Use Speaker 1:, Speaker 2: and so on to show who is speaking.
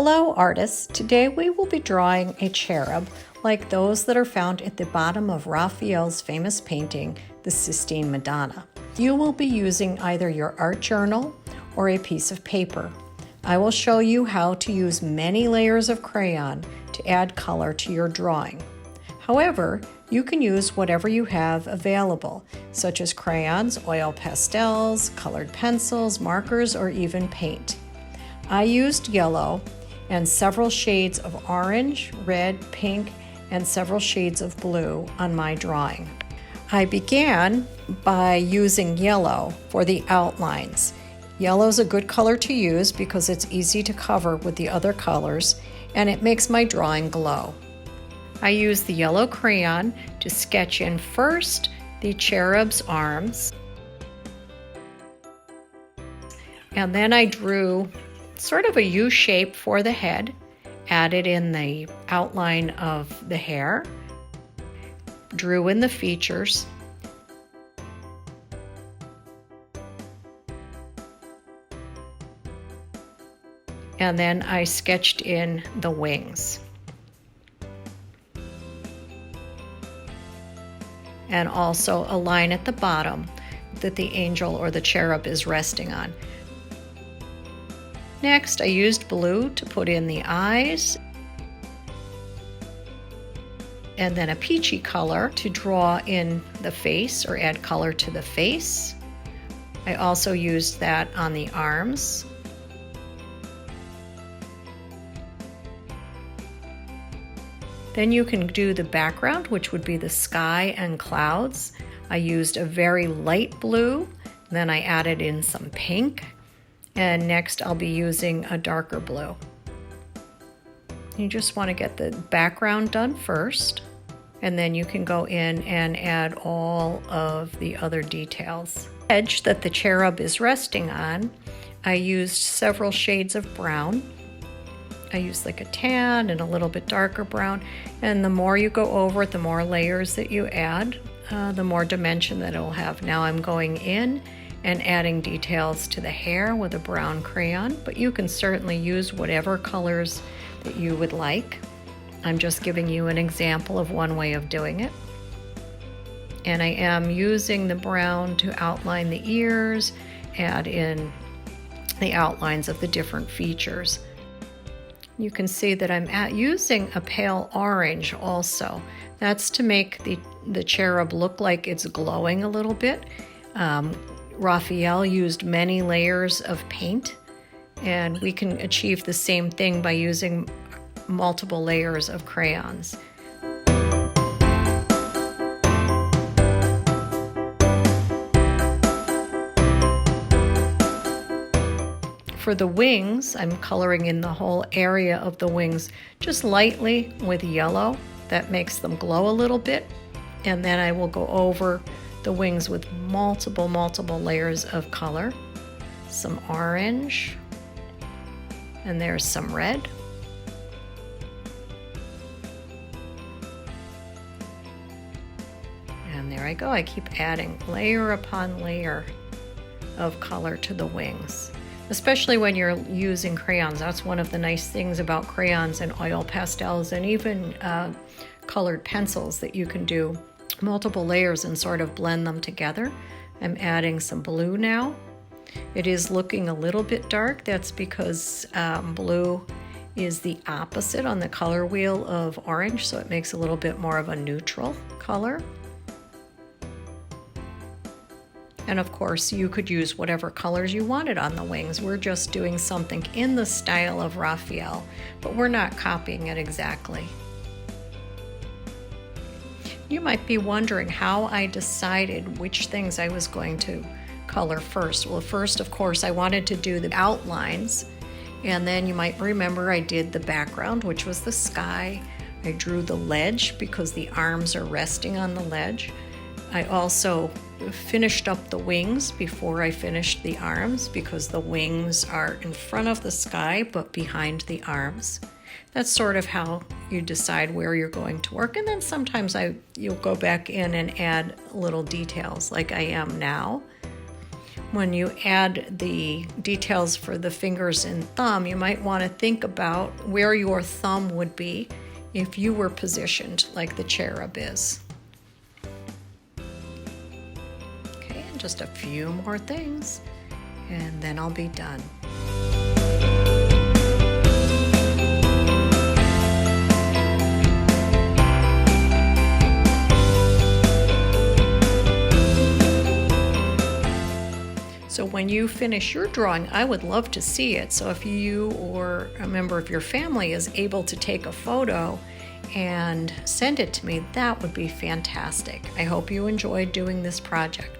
Speaker 1: Hello artists, today we will be drawing a cherub like those that are found at the bottom of Raphael's famous painting, the Sistine Madonna. You will be using either your art journal or a piece of paper. I will show you how to use many layers of crayon to add color to your drawing. However, you can use whatever you have available, such as crayons, oil pastels, colored pencils, markers, or even paint. I used yellow and several shades of orange, red, pink, and several shades of blue on my drawing. I began by using yellow for the outlines. Yellow is a good color to use because it's easy to cover with the other colors and it makes my drawing glow. I used the yellow crayon to sketch in first the cherub's arms, and then I drew sort of a U shape for the head, added in the outline of the hair, drew in the features, and then I sketched in the wings. And also a line at the bottom that the angel or the cherub is resting on. Next, I used blue to put in the eyes, and then a peachy color to draw in the face or add color to the face. I also used that on the arms. Then you can do the background, which would be the sky and clouds. I used a very light blue, then I added in some pink, and next I'll be using a darker blue. You just want to get the background done first, and then you can go in and add all of the other details. The edge that the cherub is resting on, I used several shades of brown. I used like a tan and a little bit darker brown, and the more you go over it, the more layers that you add, the more dimension that it'll have. Now I'm going in and adding details to the hair with a brown crayon, but you can certainly use whatever colors that you would like. I'm just giving you an example of one way of doing it. And I am using the brown to outline the ears, add in the outlines of the different features. You can see that I'm using a pale orange also. That's to make the cherub look like it's glowing a little bit. Raphael used many layers of paint, and we can achieve the same thing by using multiple layers of crayons. For the wings, I'm coloring in the whole area of the wings just lightly with yellow. That makes them glow a little bit. And then I will go over the wings with multiple layers of color. Some orange, and there's some red. And there I go. I keep adding layer upon layer of color to the wings. Especially when you're using crayons. That's one of the nice things about crayons and oil pastels and even colored pencils, that you can do multiple layers and sort of blend them together. I'm adding some blue now. It is looking a little bit dark. That's because blue is the opposite on the color wheel of orange, so it makes a little bit more of a neutral color. And of course, you could use whatever colors you wanted on the wings. We're just doing something in the style of Raphael, but we're not copying it exactly. You might be wondering how I decided which things I was going to color first. Well, first, of course, I wanted to do the outlines, and then you might remember I did the background, which was the sky. I drew the ledge because the arms are resting on the ledge. I also finished up the wings before I finished the arms because the wings are in front of the sky but behind the arms. That's sort of how you decide where you're going to work. And then sometimes you'll go back in and add little details like I am now. when you add the details for the fingers and thumb, you might want to think about where your thumb would be if you were positioned like the cherub is. Okay, and just a few more things, and then I'll be done. So when you finish your drawing, I would love to see it. So if you or a member of your family is able to take a photo and send it to me, that would be fantastic. I hope you enjoyed doing this project.